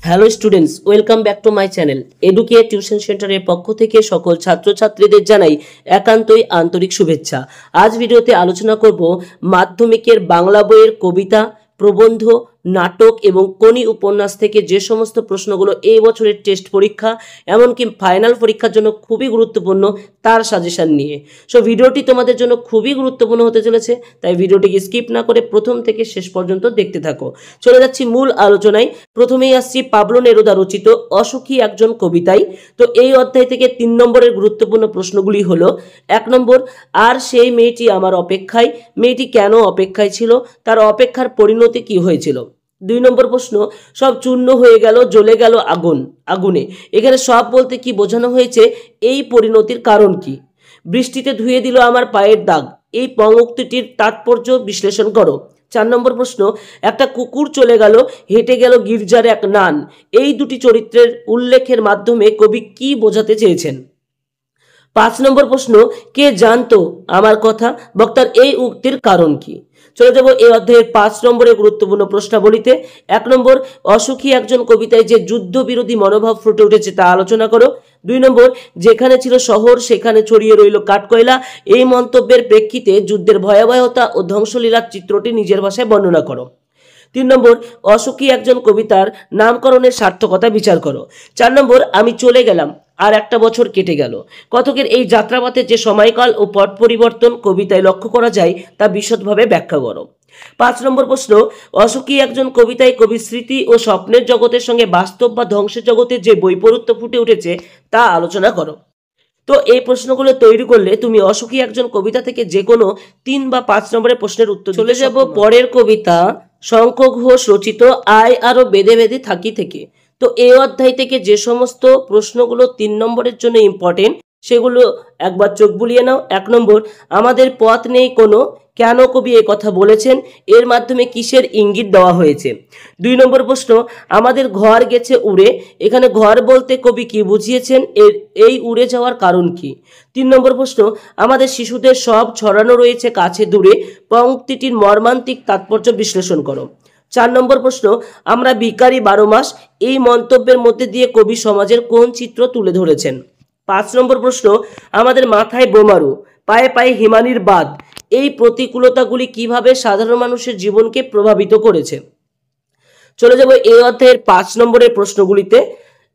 Hello students, welcome back to my channel educate tuition সেন্টারের পক্ষ থেকে সকল ছাত্রছাত্রীদের জানাই একান্তই আন্তরিক শুভেচ্ছা। আজ ভিডিওতে আলোচনা করব মাধ্যমিকের বাংলা বইয়ের কবিতা, প্রবন্ধ, নাটক এবং কোনি উপন্যাস থেকে যে সমস্ত প্রশ্নগুলো এই বছরের টেস্ট পরীক্ষা এমনকি ফাইনাল পরীক্ষার জন্য খুবই গুরুত্বপূর্ণ তার সাজেশন নিয়ে। সো ভিডিওটি তোমাদের জন্য খুবই গুরুত্বপূর্ণ হতে চলেছে, তাই ভিডিওটিকে স্কিপ না করে প্রথম থেকে শেষ পর্যন্ত দেখতে থাকো। চলে যাচ্ছি মূল আলোচনায়। প্রথমেই আসছি পাবলো নেরুদা রচিত অসুখী একজন কবিতায়। তো এই অধ্যায় থেকে 3 নম্বরের গুরুত্বপূর্ণ প্রশ্নগুলি হলো: 1 নম্বর, আর সেই মেয়েটি আমার অপেক্ষায়, মেয়েটি কেন অপেক্ষায় ছিল, তার অপেক্ষার পরিণতি কি হয়েছিল। 2 নম্বর প্রশ্ন, সব চূর্ণ হয়ে গেল, জ্বলে গেল আগুনে। এখানে সব বলতে কি বোঝানো হয়েছে, এই পরিণতির কারণ কি। বৃষ্টিতে ধুয়ে দিল আমার পায়ের দাগ, এই পঙ্ক্তিটির তাৎপর্য বিশ্লেষণ করো। 4 নম্বর প্রশ্ন, একটা কুকুর চলে গেল, হেঁটে গেল গির্জার এক নান। এই দুটি চরিত্রের উল্লেখের মাধ্যমে কবি কি বোঝাতে চেয়েছেন। 5 নম্বর প্রশ্ন, কে জানতো আমার কথা, বক্তার এই উক্তির কারণ কি। চলে যাব এই অধ্যায়ের 5 নম্বরের গুরুত্বপূর্ণ প্রশ্নাবলীতে। 1 নম্বর, অসুখী একজন কবিতায় যে যুদ্ধ বিরোধী মনোভাব ফুটে উঠেছে তা আলোচনা করো। 2 নম্বর, যেখানে ছিল শহর সেখানে ছড়িয়ে রইল কাঠকয়লা। এই মন্তব্যের প্রেক্ষিতে যুদ্ধের ভয়াবহতা ও ধ্বংসলীলার চিত্রটি নিজের ভাষায় বর্ণনা করো। 3 নম্বর, অসুখী একজন কবিতার নামকরণের সার্থকতা বিচার করো। 4 নম্বর, আমি চলে গেলাম, আর একটা বছর কেটে গেল। কথকের এই যাত্রাপথে যে সময়কাল ও পট পরিবর্তন কবিতায় লক্ষ্য করা যায় তা বিশদভাবে ব্যাখ্যা করো। 5 নম্বর প্রশ্ন, অসুখী একজন কবিতায় কবির স্মৃতি ও স্বপ্নের জগতের সঙ্গে বাস্তব বা ধ্বংসের জগতের যে বৈপরীত্য ফুটে উঠেছে তা আলোচনা করো। তো এই প্রশ্নগুলো তৈরি করলে তুমি অসুখী একজন কবিতা থেকে যে কোনো 3 বা 5 নম্বরের প্রশ্নের উত্তর। চলে যাব পরের কবিতা, শঙ্খ ঘোষ রচিত আয় আরো বেঁধে বেঁধে থাকি থেকে। তো এই অধ্যায় থেকে যে সমস্ত প্রশ্নগুলো 3 নম্বরের জন্য ইম্পর্টেন্ট সেগুলো একবার চোখ বুলিয়ে নাও। 1 নম্বর, আমাদের পথ নেই কোনো, কেন কবি এ কথা বলেছেন, এর মাধ্যমে কিসের ইঙ্গিত দেওয়া হয়েছে। 2 নম্বর প্রশ্ন, আমাদের ঘর গেছে উড়ে, এখানে ঘর বলতে কবি কি বুঝিয়েছেন, এই উড়ে যাওয়ার কারণ কি। 3 নম্বর প্রশ্ন, আমাদের শিশুদের সব ছড়ানো রয়েছে কাছে দূরে, পংক্তিটির মর্মান্তিক তাৎপর্য বিশ্লেষণ করো। 4 নম্বর প্রশ্ন, আমরা ভিখারি 12 মাস, এই মন্তব্যের মধ্যে দিয়ে কবি সমাজের কোন চিত্র তুলে ধরেছেন। 5 নম্বর প্রশ্ন, আমাদের মাথায় বোমারু, পায়ে পায়ে হিমানির বাদ, এই প্রতিকূলতাগুলি কিভাবে সাধারণ মানুষের জীবনকে প্রভাবিত করেছে। চলে যাব এই অধ্যায়ের 5 নম্বরের প্রশ্নগুলিতে।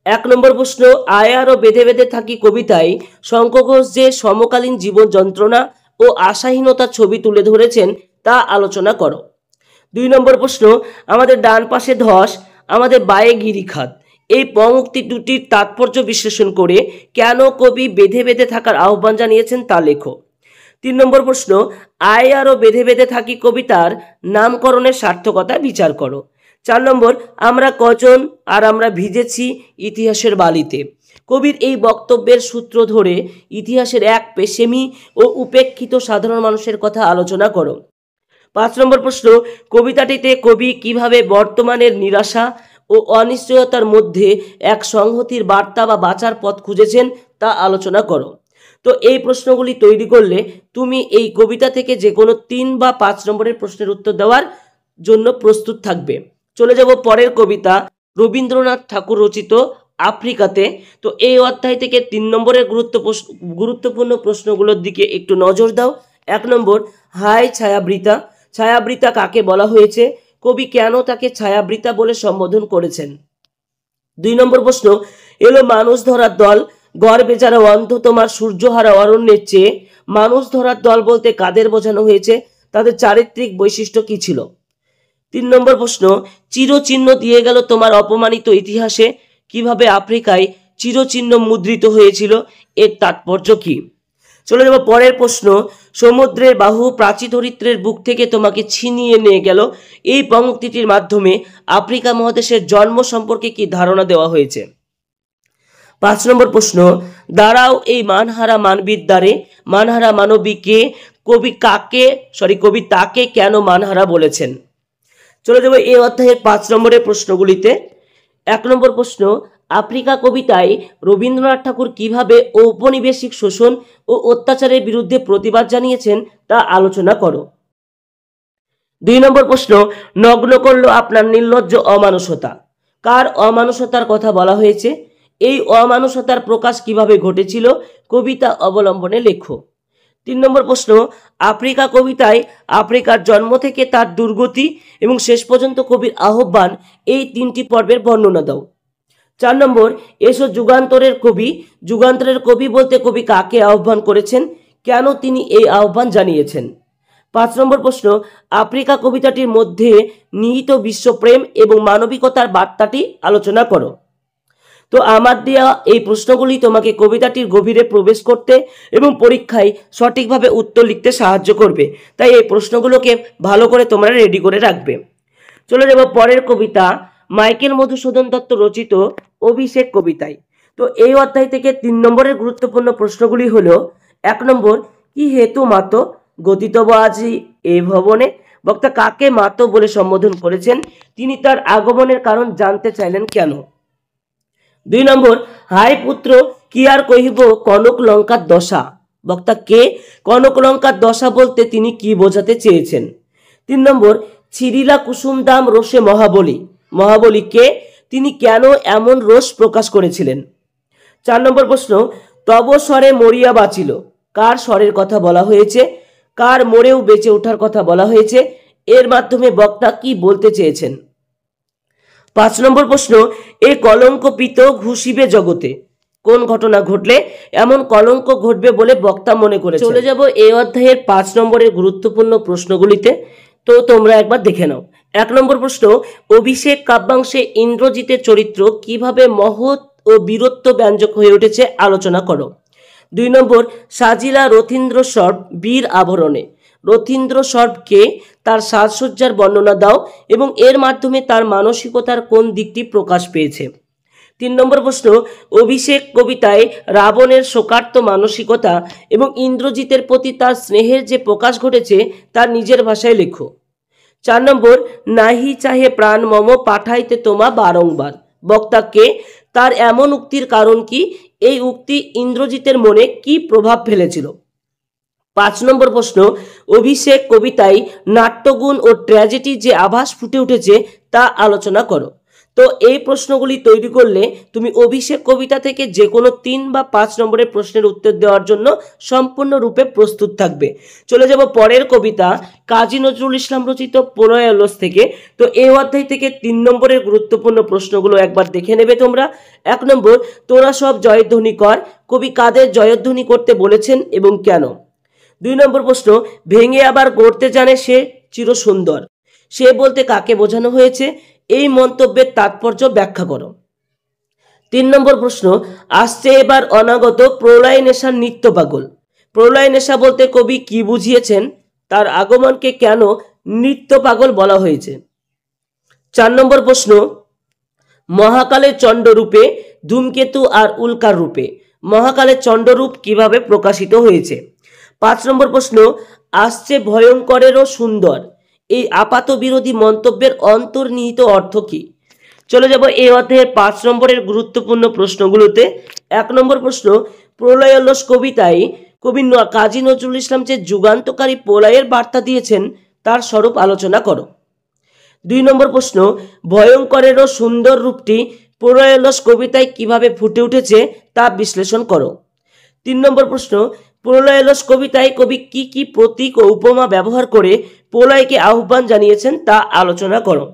1 নম্বর প্রশ্ন, আয় আরো বেঁধে বেঁধে থাকি কবিতায় শঙ্খ ঘোষ যে সমকালীন জীবন যন্ত্রণা ও আশাহীনতার ছবি তুলে ধরেছেন তা আলোচনা করো। 2 নম্বর প্রশ্ন, আমাদের ডান পাশে ধস, আমাদের বায়ে গিরিখাত, এই পংক্তি দুটির তাৎপর্য বিশ্লেষণ করে কেন কবি বেঁধে বেঁধে থাকার আহ্বান জানিয়েছেন তা লেখো। 3 নম্বর প্রশ্ন, আয় আরো বেঁধে বেঁধে থাকি কবিতার নামকরণের সার্থকতা বিচার করো। 4 নম্বর, আমরা কজন আর আমরা ভিজেছি ইতিহাসের বালিতে, কবির এই বক্তব্যের সূত্র ধরে ইতিহাসের এক পেশেমি ও উপেক্ষিত সাধারণ মানুষের কথা আলোচনা করো। 5 নম্বর প্রশ্ন, কবিতাটিতে কবি কিভাবে বর্তমানের নিরাশা ও অনিশ্চয়তার মধ্যে এক সংহতির বার্তা বা বাঁচার পথ খুঁজেছেন তা আলোচনা করো। তো এই প্রশ্নগুলি তৈরি করলে তুমি এই কবিতা থেকে যে কোনো 3 বা 5 নম্বরের প্রশ্নের উত্তর দেওয়ার জন্য প্রস্তুত থাকবে। চলে যাব পরের কবিতা, রবীন্দ্রনাথ ঠাকুর রচিত আফ্রিকাতে। তো এই অধ্যায় থেকে 3 নম্বরের গুরুত্বপূর্ণ প্রশ্নগুলোর দিকে একটু নজর দাও। 1 নম্বর, হায় ছায়াবৃতা, ছায়াবৃতা কাকে বলা হয়েছে, কবি কেন তাকে ছায়াবৃতা বলে সম্বোধন করেছেন। 2 নম্বর প্রশ্ন, এলো মানুষ ধরার দল, গর্বে যারা অন্ধ তোমার সূর্যহারা অরণ্যের চেয়ে, মানুষ ধরার দল বলতে কাদের বোঝানো হয়েছে, তাদের চারিত্রিক বৈশিষ্ট্য কি ছিল। 3 নম্বর প্রশ্ন, চিরচিহ্ন দিয়ে গেল তোমার অপমানিত ইতিহাসে, কিভাবে আফ্রিকায় চিরচিহ্ন মুদ্রিত হয়েছিল, এর তাৎপর্য কি। চলে যাব পরের প্রশ্ন, সমুদ্রের বাহু প্রাচী ধরিত্রের বুক থেকে তোমাকে ছিনিয়ে নিয়ে গেল, এই পংক্তিটির মাধ্যমে আফ্রিকা মহাদেশের জন্ম সম্পর্কে কি ধারণা দেওয়া হয়েছে। 5 নম্বর প্রশ্ন, দাঁড়াও এই মানহারা মানবীর দ্বারে, মানহারা মানবীকে কবি তাকে কেন মানহারা বলেছেন। চলে যাব এই অধ্যায়ের 5 নম্বরের প্রশ্নগুলিতে। 1 নম্বর প্রশ্ন, আফ্রিকা কবিতায় রবীন্দ্রনাথ ঠাকুর কিভাবে ঔপনিবেশিক শোষণ ও অত্যাচারের বিরুদ্ধে প্রতিবাদ জানিয়েছেন তা আলোচনা করো। 2 নম্বর প্রশ্ন, নগ্ন করলো আপনার নির্লজ্জ অমানুষতা, কার অমানুষতার কথা বলা হয়েছে? এই অমানুষতার প্রকাশ কিভাবে ঘটেছিল? কবিতা অবলম্বনে লেখো। 3 নম্বর প্রশ্ন, আফ্রিকা কবিতায় আফ্রিকার জন্ম থেকে তার দুর্গতি এবং শেষ পর্যন্ত কবির আহ্বান, এই 3টি পর্বের বর্ণনা দাও। 4 নম্বর, এসো যুগান্তরের কবি। যুগান্তরের কবি বলতে কবি কাকে আহ্বান করেছেন? কেন তিনি এই আহ্বান জানিয়েছেন? 5 নম্বর প্রশ্ন, আফ্রিকা কবিতাটির মধ্যে নিহিত বিশ্বপ্রেম এবং মানবিকতার বার্তাটি আলোচনা করো। তো আমার দেওয়া এই প্রশ্নগুলি তোমাকে কবিতাটির গভীরে প্রবেশ করতে এবং পরীক্ষায় সঠিকভাবে উত্তর লিখতে সাহায্য করবে, তাই এই প্রশ্নগুলোকে ভালো করে তোমরা রেডি করে রাখবে। চলে যাব পরের কবিতা, মাইকেল মধুসূদন দত্ত রচিত অভিষেক কবিতায়। তো এই অধ্যায় থেকে 3 নম্বরের গুরুত্বপূর্ণ প্রশ্নগুলি হলো, 1 নম্বর, কি হেতু মাতো গতিতব আজি এ ভবনে? বক্তা কাকে মাতো বলে সম্বোধন করেছেন? তিনি তার আগমনের কারণ জানতে চাইলেন কেন? 2 নম্বর, হাই পুত্র কি আর কহিব কনক লঙ্কার দশা? বক্তা কে? কনক লঙ্কার দশা বলতে তিনি কি বোঝাতে চেয়েছেন? 3 নম্বর, ছিরিলা কুসুম দাম রোষে মহাবলী। মহাবলী কে? তিনি কেন এমন রোষ প্রকাশ করেছিলেন? 4 নম্বর প্রশ্ন, তব স্বরে মরিয়া বাঁচিল। কার স্বরের কথা বলা হয়েছে? কার মরেও বেঁচে ওঠার কথা বলা হয়েছে? এর মাধ্যমে বক্তা কি বলতে চেয়েছেন? 5 নম্বর প্রশ্ন, এ কলঙ্ক পিত ঘুষিবে জগতে। কোন ঘটনা ঘটলে এমন কলঙ্ক ঘটবে বলে বক্তা মনে করেছেন? চলে যাব এই অধ্যায়ের 5 নম্বরের গুরুত্বপূর্ণ প্রশ্নগুলিতে, তো তোমরা একবার দেখে নাও। 1 নম্বর প্রশ্ন, অভিষেক কাব্যাংশে ইন্দ্রজিতের চরিত্র কিভাবে মহৎ ও বীরত্ব ব্যঞ্জক হয়ে উঠেছে আলোচনা করো। 2 নম্বর, সাজিলা রথীন্দ্র সর্ব বীর আভরণে। রথীন্দ্র সর্বকে তার সাজসজ্জার বর্ণনা দাও এবং এর মাধ্যমে তার মানসিকতার কোন দিকটি প্রকাশ পেয়েছে। 3 নম্বর প্রশ্ন, অভিষেক কবিতায় রাবণের শোকার্ত মানসিকতা এবং ইন্দ্রজিতের প্রতি তার স্নেহের যে প্রকাশ ঘটেছে তার নিজের ভাষায় লেখো। 4 নম্বর, নাহি চাহে প্রাণ মম পাঠাইতে তোমা বারংবার। বক্তা কে? তার এমন উক্তির কারণ কি? এই উক্তি ইন্দ্রজিতের মনে কি প্রভাব ফেলেছিল? 5 নম্বর প্রশ্ন, অভিষেক কবিতায় নাট্যগুণ ও ট্র্যাজেডির যে আভাস ফুটে উঠেছে তা আলোচনা করো। তো এই প্রশ্নগুলি তৈরি করলে তুমি অভিষেক কবিতা থেকে যে কোনো 3 বা 5 নম্বরের প্রশ্নের উত্তর দেওয়ার জন্য সম্পূর্ণরূপে প্রস্তুত থাকবে। চলে যাব পরের কবিতা, কাজী নজরুল ইসলাম রচিত প্রলয় অলস থেকে। তো এই অধ্যায় থেকে 3 নম্বরের গুরুত্বপূর্ণ প্রশ্নগুলো একবার দেখে নেবে তোমরা। 1 নম্বর, তোরা সব জয়ধ্বনি কর। কবি কাদের জয়ধ্বনি করতে বলেছেন এবং কেন? 2 নম্বর প্রশ্ন, ভেঙে আবার গড়তে জানে সে চির সুন্দর। সে বলতে কাকে বোঝানো হয়েছে? এই মন্তব্যের তাৎপর্য ব্যাখ্যা করো। 3 নম্বর প্রশ্ন, আসছে এবার অনাগত প্রলয় নেশার নিত্য পাগল। প্রলয় নেশা বলতে কবি কি বুঝিয়েছেন? তার আগমনকে কেন নিত্য পাগল বলা হয়েছে? 4 নম্বর প্রশ্ন, মহাকালের চণ্ডরূপে ধূমকেতু আর উল্কার রূপে মহাকালের চণ্ডরূপ কিভাবে প্রকাশিত হয়েছে? 5 নম্বর প্রশ্ন, আসছে ভয়ঙ্করেরও সুন্দর। এই আপাত বিরোধী মন্তব্যের অন্তর্নিহিত অর্থ কি? চলে যাব এই অধ্যায়ের 5 নম্বরের গুরুত্বপূর্ণ প্রশ্নগুলোতে। 1 নম্বর প্রশ্ন, প্রলয় অলস কবিতায় কবি কাজী নজরুল ইসলাম যে যুগান্তকারী প্রলয়ের বার্তা দিয়েছেন তার স্বরূপ আলোচনা করো। 2 নম্বর প্রশ্ন, ভয়ঙ্করেরও সুন্দর রূপটি প্রলয় অলস কবিতায় কিভাবে ফুটে উঠেছে তা বিশ্লেষণ করো। 3 নম্বর প্রশ্ন, প্রলয় অলস কবিতায় কবি কি কি প্রতীক ও উপমা ব্যবহার করে প্রলয়কে আহ্বান জানিয়েছেন তা আলোচনা করো।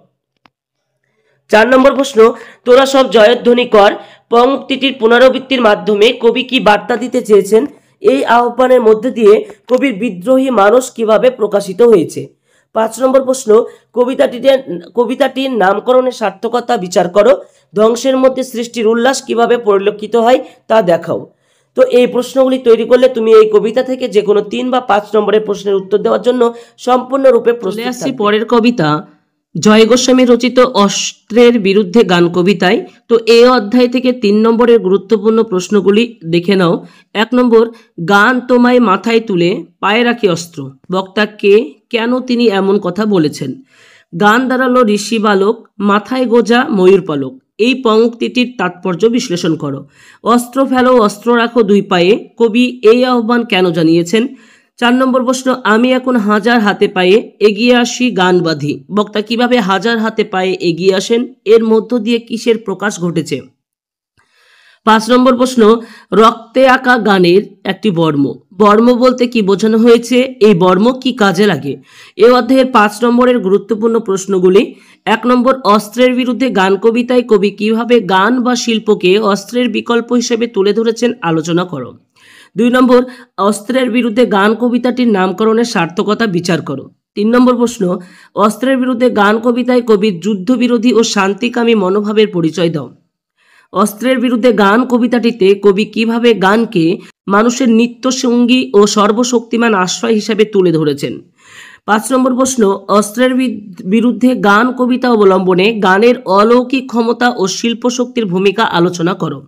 4 নম্বর প্রশ্ন, তোরা সব জয়ধ্বনি কর পঙ্ক্তিটির পুনরাবৃত্তির মাধ্যমে কবি কি বার্তা দিতে চেয়েছেন? এই আহ্বানের মধ্যে দিয়ে কবির বিদ্রোহী মানস কিভাবে প্রকাশিত হয়েছে? 5 নম্বর প্রশ্ন, কবিতাটির নামকরণের সার্থকতা বিচার করো। ধ্বংসের মধ্যে সৃষ্টির উল্লাস কিভাবে পরিলক্ষিত হয় তা দেখাও। তো এই প্রশ্নগুলি তৈরি করলে তুমি এই কবিতা থেকে যে কোনো 3 বা 5 নম্বরের প্রশ্নের উত্তর দেওয়ার জন্য সম্পূর্ণরূপে প্রস্তুত থাকবে। পরের কবিতা, জয় গোস্বামী রচিত অস্ত্রের বিরুদ্ধে গান কবিতায়। তো এই অধ্যায় থেকে 3 নম্বরের গুরুত্বপূর্ণ প্রশ্নগুলি দেখে নাও। 1 নম্বর, গান তোমায় মাথায় তুলে পায়ে রাখি অস্ত্র। বক্তা কে? কেন তিনি এমন কথা বলেছেন? গান দাঁড়ালো ঋষি বালক, মাথায় গোজা ময়ূর পালক। এই পঙ্ক্তিটির তাৎপর্য বিশ্লেষণ করো। অস্ত্র ফেলো অস্ত্র রাখো 2 পায়ে, কবি এই আহ্বান কেন জানিয়েছেন? 4 নম্বর প্রশ্ন, আমি এখন হাজার হাতে পায়ে এগিয়ে আসি গান বাঁধি। বক্তা কিভাবে হাজার হাতে পায়ে এগিয়ে আসেন, এর মধ্য দিয়ে কিসের প্রকাশ ঘটেছে? 5 নম্বর প্রশ্ন, রক্তে আঁকা গানের একটি বর্ম। বর্ম বলতে কি বোঝানো হয়েছে? এই বর্ম কি কাজে লাগে? এই অধ্যায়ের 5 নম্বরের গুরুত্বপূর্ণ প্রশ্নগুলি। 1 নম্বর, অস্ত্রের বিরুদ্ধে গান কবিতায় কবি কিভাবে গান বা শিল্পকে অস্ত্রের বিকল্প হিসেবে তুলে ধরেছেন, আলোচনা করো। 2 নম্বর, অস্ত্রের বিরুদ্ধে গান কবিতাটির নামকরণের সার্থকতা বিচার করো। 3 নম্বর প্রশ্ন, অস্ত্রের বিরুদ্ধে গান কবিতায় কবির যুদ্ধবিরোধী ও শান্তিকামী মনোভাবের পরিচয় দাও। অস্ত্রের বিরুদ্ধে গান কবিতাটিতে কবি কিভাবে গানকে মানুষের নিত্যসঙ্গী ও সর্বশক্তিমান আশ্রয় হিসাবে তুলে ধরেছেন। 5 নম্বর প্রশ্ন, অস্ত্রের বিরুদ্ধে গান কবিতা অবলম্বনে গানের অলৌকিক ক্ষমতা ও শিল্পশক্তির ভূমিকা আলোচনা করো।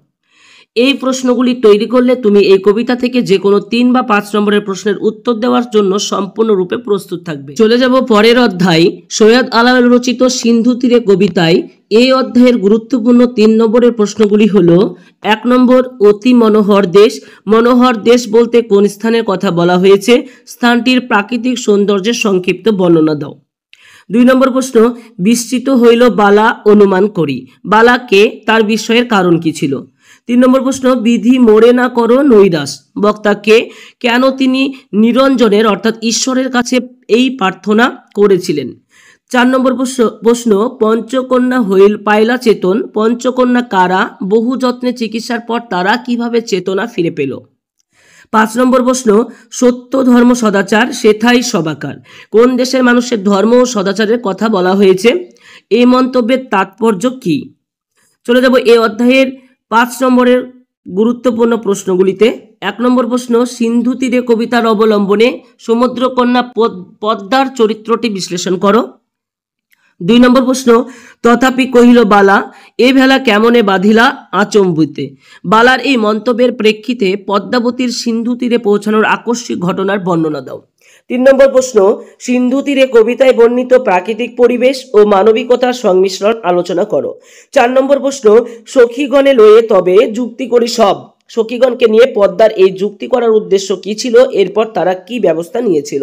এই প্রশ্নগুলি তৈরি করলে তুমি এই কবিতা থেকে যে কোনো 3 বা 5 নম্বরের প্রশ্নের উত্তর দেওয়ার জন্য সম্পূর্ণরূপে প্রস্তুত থাকবে। চলে যাব পরের অধ্যায়, সৈয়দ আলাওল রচিত সিন্ধু তীরে কবিতায়। এই অধ্যায়ের গুরুত্বপূর্ণ 3 নম্বরের প্রশ্নগুলি হলো: 1 নম্বর, অতি মনোহর দেশ। মনোহর দেশ বলতে কোন স্থানের কথা বলা হয়েছে? স্থানটির প্রাকৃতিক সৌন্দর্যের সংক্ষিপ্ত বর্ণনা দাও। 2 নম্বর প্রশ্ন, বিস্তৃত হইল বালা অনুমান করি। বালা কে? তার বিস্ময়ের কারণ কি ছিল? 3 নম্বর প্রশ্ন, বিধি মোড়ে না করো নৈরাশ। বক্তা কে? কেন তিনি নিরঞ্জনের অর্থাৎ ঈশ্বরের কাছে এই প্রার্থনা করেছিলেন? 4 নম্বর প্রশ্ন, পঞ্চকন্যা হইল পাইলা চেতন। পঞ্চকন্যা কারা? বহু যত্নে চিকিৎসার পর তারা কিভাবে চেতনা ফিরে পেল? 5 নম্বর প্রশ্ন, সত্য ধর্ম সদাচার সেথাই সবাকার। কোন দেশের মানুষের ধর্ম ও সদাচারের কথা বলা হয়েছে? এই মন্তব্যের তাৎপর্য কি? চলে যাব এই অধ্যায়ের 5 নম্বরের গুরুত্বপূর্ণ প্রশ্নগুলিতে। 1 নম্বর প্রশ্ন, সিন্ধু তীরে কবিতার অবলম্বনে সমুদ্রকন্যা পদ্মার চরিত্রটি বিশ্লেষণ করো। 2 নম্বর প্রশ্ন, তথাপি কহিল বালা, এ ভেলা কেমনে বাঁধিলা আচম্বিতে। বালার এই মন্তব্যের প্রেক্ষিতে পদ্মাবতীর সিন্ধু তীরে পৌঁছানোর আকস্মিক ঘটনার বর্ণনা দাও। 3 নম্বর প্রশ্ন, সিন্ধু তীরে কবিতায় বর্ণিত প্রাকৃতিক পরিবেশ ও মানবিকতার সংমিশ্রণ আলোচনা করো। 4 নম্বর প্রশ্ন, সখীগণে লয়ে তবে যুক্তি করি সব। সখীগণকে নিয়ে পদ্মার এই যুক্তি করার উদ্দেশ্য কি ছিল? এরপর তারা কি ব্যবস্থা নিয়েছিল?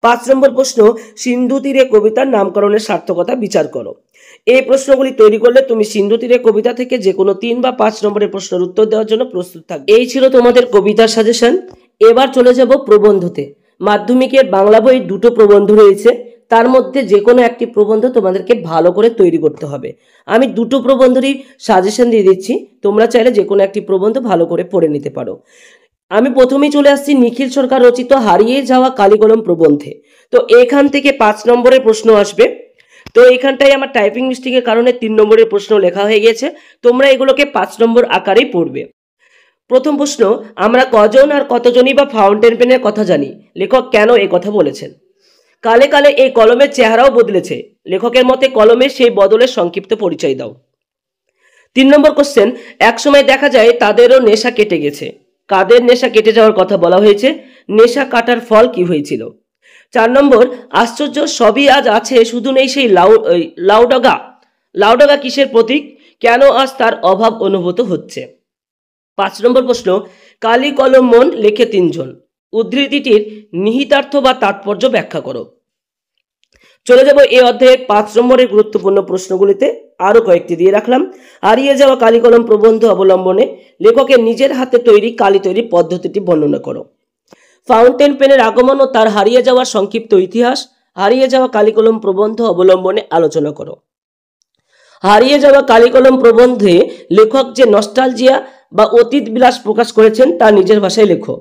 5 নম্বর প্রশ্ন, সিন্ধু তীরে কবিতার নামকরণের সার্থকতা বিচার করো। এই প্রশ্নগুলি তৈরি করলে তুমি সিন্ধু তীরে কবিতা থেকে যে কোনো 3 বা 5 নম্বরের প্রশ্নের উত্তর দেওয়ার জন্য প্রস্তুত থাকবে। এই ছিল তোমাদের কবিতার সাজেশন। এবার চলে যাব প্রবন্ধতে। মাধ্যমিকের বাংলা বই 2টো প্রবন্ধ রয়েছে, তার মধ্যে যে কোনো একটি প্রবন্ধ তোমাদেরকে ভালো করে তৈরি করতে হবে। আমি 2টো প্রবন্ধেরই সাজেশন দিয়ে দিচ্ছি, তোমরা চাইলে যে কোনো একটি প্রবন্ধ ভালো করে পড়ে নিতে পারো। আমি প্রথমেই চলে আসছি নিখিল সরকার রচিত হারিয়ে যাওয়া কালিকলম প্রবন্ধে। তো এখান থেকে 5 নম্বরের প্রশ্ন আসবে। তো এখানটায় আমার টাইপিং মিস্টেকের কারণে 3 নম্বরের প্রশ্ন লেখা হয়ে গেছে, তোমরা এগুলোকে 5 নম্বর আকারেই পড়বে। প্রথম প্রশ্ন, আমরা কজন আর কতজনই বা ফাউন্টেন পেনের কথা জানি? লেখক কেন এই কথা বলেছেন? কালে কালে এই কলমের চেহারাও বদলেছে, লেখকের মতে কলমের সেই বদলের সংক্ষিপ্ত পরিচয় দাও। 3 নম্বর কোশ্চেন, একসময় দেখা যায় তাদেরও নেশা কেটে গেছে। কাদের নেশা কেটে যাওয়ার কথা বলা হয়েছে? নেশা কাটার ফল কি হয়েছিল? 4 নম্বর, আশ্চর্য সবই আজ আছে, শুধু নেই সেই লাউডগা। লাউডগা কিসের প্রতীক? কেন আজ তার অভাব অনুভূত হচ্ছে? 5 নম্বর প্রশ্ন, কালি কলম মন লেখে 3 জন। উদ্ধৃতিটির নিহিতার্থ বা তাৎপর্য ব্যাখ্যা করো। চলে যাব এই অধ্যায়ের 5 নম্বরের গুরুত্বপূর্ণ প্রশ্নগুলিতে, আরো কয়েকটি দিয়ে রাখলাম। হারিয়ে যাওয়া কালি কলম প্রবন্ধ অবলম্বনে লেখকের নিজের হাতে তৈরি কালি তৈরি পদ্ধতিটি বর্ণনা করো। ফাউন্টেন পেনের আগমন ও তার হারিয়ে যাওয়ার সংক্ষিপ্ত ইতিহাস। হারিয়ে যাওয়া কালি কলম প্রবন্ধ অবলম্বনে আলোচনা করো। হারিয়ে যাওয়া কালি কলম প্রবন্ধে লেখক যে নস্টালজিয়া বা অতীত বিলাস প্রকাশ করেছেন তা নিজের ভাষায় লেখো।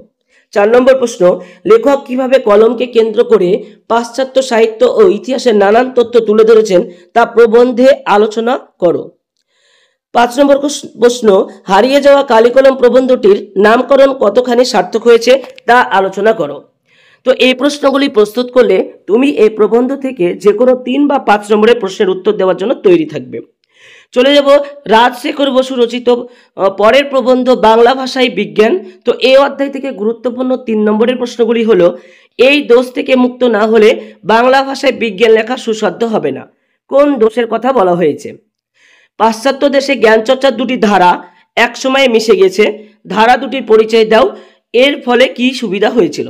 4 নম্বর প্রশ্ন, লেখক কিভাবে কলমকে কেন্দ্র করে পাশ্চাত্য সাহিত্য ও ইতিহাসের নানান তথ্য তুলে ধরেছেন তা প্রবন্ধে আলোচনা করো। 5 নম্বর প্রশ্ন, হারিয়ে যাওয়া কালিকলম প্রবন্ধটির নামকরণ কতখানি সার্থক হয়েছে তা আলোচনা করো। তো এই প্রশ্নগুলি প্রস্তুত করলে তুমি এই প্রবন্ধ থেকে যে কোনো 3 বা 5 নম্বরের প্রশ্নের উত্তর দেওয়ার জন্য তৈরি থাকবে। চলে যাব রাজশেখর বসু রচিত পরের প্রবন্ধ বাংলা ভাষায় বিজ্ঞান। তো এই অধ্যায় থেকে গুরুত্বপূর্ণ 3 নম্বরের প্রশ্নগুলি হলো, এই দোষ থেকে মুক্ত না হলে বাংলা ভাষায় বিজ্ঞান লেখা সুসাধ্য হবে না। কোন দোষের কথা বলা হয়েছে? পাশ্চাত্য দেশে জ্ঞানচর্চার 2টি ধারা একসময় মিশে গেছে, ধারা 2টির পরিচয় দাও, এর ফলে কি সুবিধা হয়েছিল?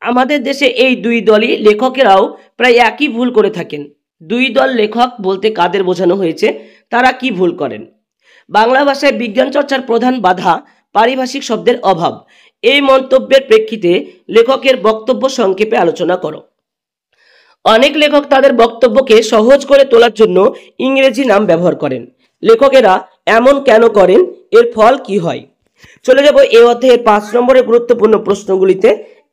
আমাদের দেশে এই দুই দলই লেখকেরাও প্রায় একই ভুল করে থাকেন। দুই দল লেখক বলতে কাদের বোঝানো হয়েছে, তারা কি ভুল করেন? বাংলা ভাষায় বিজ্ঞান চর্চার প্রধান বাধা পারিভাষিক শব্দের অভাব। এই মন্তব্যের প্রেক্ষিতে লেখকের বক্তব্য সংক্ষেপে আলোচনা করো। অনেক লেখক তাদের বক্তব্যকে সহজ করে তোলার জন্য ইংরেজি নাম ব্যবহার করেন। লেখকেরা এমন কেন করেন, এর ফল কি হয়? চলে যাব এই অধ্যায়ের 5 নম্বরের গুরুত্বপূর্ণ প্রশ্নগুলিতে।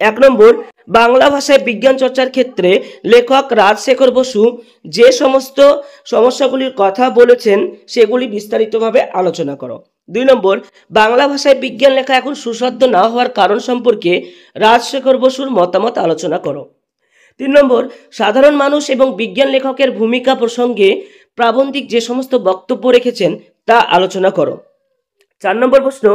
1 নম্বর, বাংলা ভাষায় বিজ্ঞান চর্চার ক্ষেত্রে লেখক রাজশেখর বসু যে সমস্ত সমস্যাগুলির কথা বলেছেন সেগুলি বিস্তারিতভাবে আলোচনা করো। 2 নম্বর, বাংলা ভাষায় বিজ্ঞান লেখা এখন সুসাধ্য না হওয়ার কারণ সম্পর্কে রাজশেখর বসুর মতামত আলোচনা করো। 3 নম্বর, সাধারণ মানুষ এবং বিজ্ঞান লেখকের ভূমিকা প্রসঙ্গে প্রাবন্ধিক যে সমস্ত বক্তব্য রেখেছেন তা আলোচনা করো। 4 নম্বর প্রশ্ন,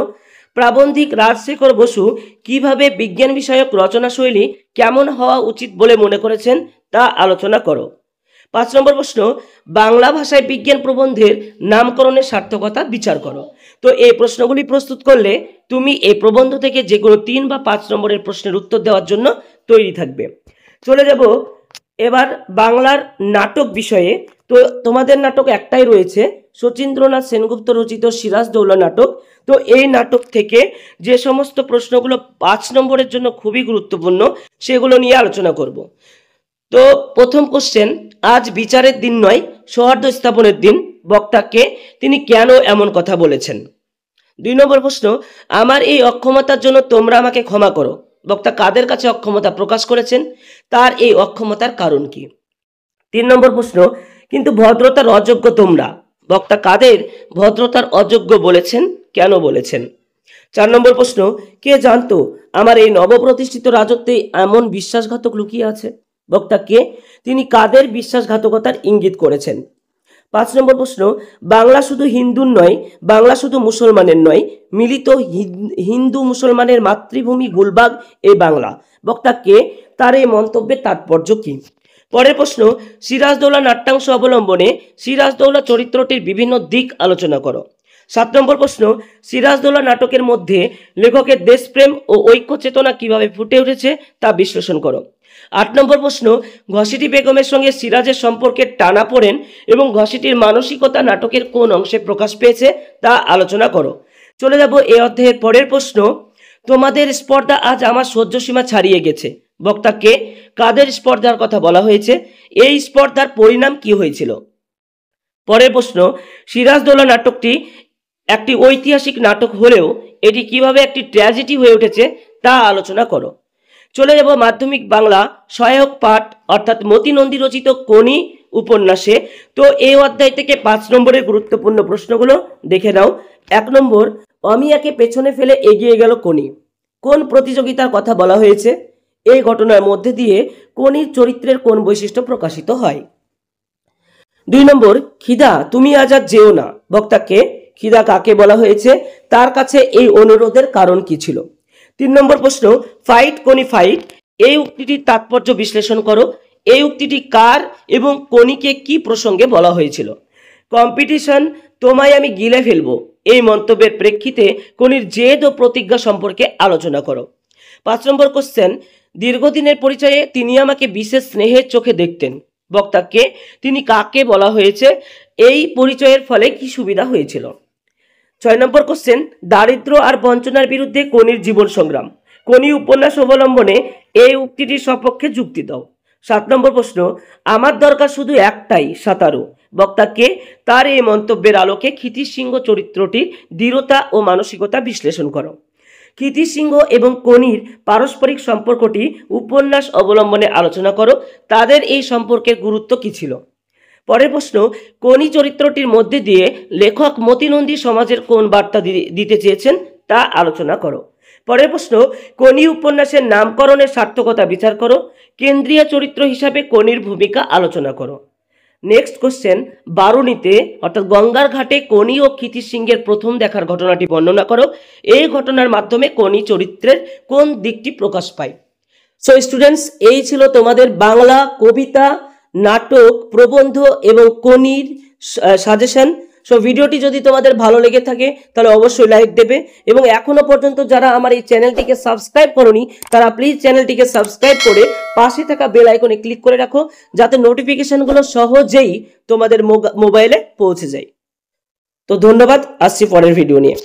প্রাবন্ধিক রাজশেখর বসু কিভাবে বিজ্ঞান বিষয়ক রচনা শৈলী কেমন হওয়া উচিত বলে মনে করেছেন তা আলোচনা করো। 5 নম্বর প্রশ্ন, বাংলা ভাষায় বিজ্ঞান প্রবন্ধের নামকরণের সার্থকতা বিচার করো। তো এই প্রশ্নগুলি প্রস্তুত করলে তুমি এই প্রবন্ধ থেকে যে কোনো 3 বা 5 নম্বরের প্রশ্নের উত্তর দেওয়ার জন্য তৈরি থাকবে। চলে যাব এবার বাংলার নাটক বিষয়ে। তো তোমাদের নাটক একটাই রয়েছে, শচীন্দ্রনাথ সেনগুপ্ত রচিত সিরাজদৌল্লা নাটক। তো এই নাটক থেকে যে সমস্ত প্রশ্নগুলো 5 নম্বরের জন্য খুবই গুরুত্বপূর্ণ সেগুলো নিয়ে আলোচনা করব। তো প্রথম কোশ্চেন, আজ বিচারের দিন নয় সৌহার্দ্য স্থাপনের দিন, বক্তাকে তিনি কেন এমন কথা বলেছেন? 2 নম্বর প্রশ্ন, আমার এই অক্ষমতার জন্য তোমরা আমাকে ক্ষমা করো, বক্তা কাদের কাছে অক্ষমতা প্রকাশ করেছেন, তার এই অক্ষমতার কারণ কি? 3 নম্বর প্রশ্ন, কিন্তু ভদ্রতার অযোগ্য তোমরা, বক্তা কাদের ভদ্রতার অযোগ্য বলেছেন, কেন বলেছেন? 4 নম্বর প্রশ্ন, কে জানতো আমার এই নবপ্রতিষ্ঠিত রাজত্বে এমন বিশ্বাসঘাতক লুকিয়ে আছে, বক্তা কে, তিনি কাদের বিশ্বাসঘাতকতার ইঙ্গিত করেছেন? 5 নম্বর প্রশ্ন, বাংলা শুধু হিন্দুর নয়, বাংলা শুধু মুসলমানের নয়, মিলিত হিন্দু মুসলমানের মাতৃভূমি গুলবাগ এই বাংলা, বক্তা কে, তার এই মন্তব্যের তাৎপর্য কি? পরের প্রশ্ন, সিরাজদৌল্লা নাট্যাংশ অবলম্বনে সিরাজদৌল্লা চরিত্রটির বিভিন্ন দিক আলোচনা করো। 7 নম্বর প্রশ্ন, সিরাজদৌল্লা নাটকের মধ্যে লেখকের দেশপ্রেম ও ঐক্য চেতনা কিভাবে ফুটে উঠেছে তা বিশ্লেষণ করো। 8 নম্বর প্রশ্ন, ঘসিটি বেগমের সঙ্গে সিরাজের সম্পর্কের টানাপোড়েন এবং ঘসিটির মানসিকতা নাটকের কোন অংশে প্রকাশ পেয়েছে তা আলোচনা করো। চলে যাব এই অধ্যায়ের পরের প্রশ্ন, তোমাদের স্পর্ধা আজ আমার সহ্য সীমা ছাড়িয়ে গেছে, বক্তা কে, কাদের স্পর্ধার কথা বলা হয়েছে, এই স্পর্ধার পরিণাম কি হয়েছিল? পরের প্রশ্ন, সিরাজদৌল্লা নাটকটি একটি ঐতিহাসিক নাটক হলেও এটি কিভাবে একটি ট্র্যাজেডি হয়ে উঠেছে তা আলোচনা করো। চলে যাব মাধ্যমিক বাংলা সহায়ক পাঠ অর্থাৎ মতি নন্দী রচিত কোনি উপন্যাসে। তো এই অধ্যায় থেকে 5 নম্বরের গুরুত্বপূর্ণ প্রশ্নগুলো দেখে নাও। 1 নম্বর, অমিয়াকে পেছনে ফেলে এগিয়ে গেল কোনি, কোন প্রতিযোগিতার কথা বলা হয়েছে? এই ঘটনার মধ্যে দিয়ে কোনির চরিত্রের কোন বৈশিষ্ট্য প্রকাশিত হয়? 2 নম্বর, খিদা তুমি আজ আর যেও না, বক্তা কে, খিদা কাকে বলা হয়েছে, তার কাছে এই অনুরোধের কারণ কি ছিল? 3 নম্বর প্রশ্ন, ফাইট কোনি ফাইট, এই উক্তিটির তাৎপর্য বিশ্লেষণ করো। এই উক্তিটি কার এবং কোনিকে কি প্রসঙ্গে বলা হয়েছিল? কম্পিটিশন তোমায় আমি গিলে ফেলবো, এই মন্তব্যের প্রেক্ষিতে কোনির জেদ ও প্রতিজ্ঞা সম্পর্কে আলোচনা করো। 5 নম্বর কোশ্চেন, দীর্ঘদিনের পরিচয়ে তিনি আমাকে বিশেষ স্নেহের চোখে দেখতেন, বক্তা কে, তিনি কাকে বলা হয়েছে, এই পরিচয়ের ফলে কি সুবিধা হয়েছিল? 6 নম্বর কোশ্চেন, দারিদ্র আর বঞ্চনার বিরুদ্ধে কোনির জীবন সংগ্রাম, কোনি উপন্যাস অবলম্বনে এই উক্তিটির সপক্ষে যুক্তি দাও। 7 নম্বর প্রশ্ন, আমার দরকার শুধু একটাই, সাঁতারু, বক্তা কে, তার এই মন্তব্যের আলোকে ক্ষিতিশ সিংহ চরিত্রটির দৃঢ়তা ও মানসিকতা বিশ্লেষণ করো। ক্ষিতিশ সিংহ এবং কোনির পারস্পরিক সম্পর্কটি উপন্যাস অবলম্বনে আলোচনা করো, তাদের এই সম্পর্কের গুরুত্ব কি ছিল? পরের প্রশ্ন, কোনি চরিত্রটির মধ্যে দিয়ে লেখক মতিনন্দী সমাজের কোন বার্তা দিতে চেয়েছেন তা আলোচনা করো। পরের প্রশ্ন, কোনি উপন্যাসের নামকরণের সার্থকতা বিচার করো। কেন্দ্রীয় চরিত্র হিসাবে কোনির ভূমিকা আলোচনা করো। নেক্সট কোশ্চেন, বারুণীতে অর্থাৎ গঙ্গার ঘাটে কোনি ও ক্ষিতিশ সিংহের প্রথম দেখার ঘটনাটি বর্ণনা করো। এই ঘটনার মাধ্যমে কোনি চরিত্রের কোন দিকটি প্রকাশ পায়? সো স্টুডেন্টস, এই ছিল তোমাদের বাংলা কবিতা, নাটক, প্রবন্ধ এবং কোনির সাজেশন। সো ভিডিওটি যদি তোমাদের ভালো লেগে থাকে তাহলে অবশ্যই লাইক দেবে, এবং এখনো পর্যন্ত যারা আমার এই চ্যানেলটিকে সাবস্ক্রাইব করোনি তারা প্লিজ চ্যানেলটিকে সাবস্ক্রাইব করে পাশে থাকা বেল আইকনে ক্লিক করে রাখো, যাতে নোটিফিকেশনগুলো সহজেই তোমাদের মোবাইলে পৌঁছে যায়। তো ধন্যবাদ, আসছি পরের ভিডিও নিয়ে।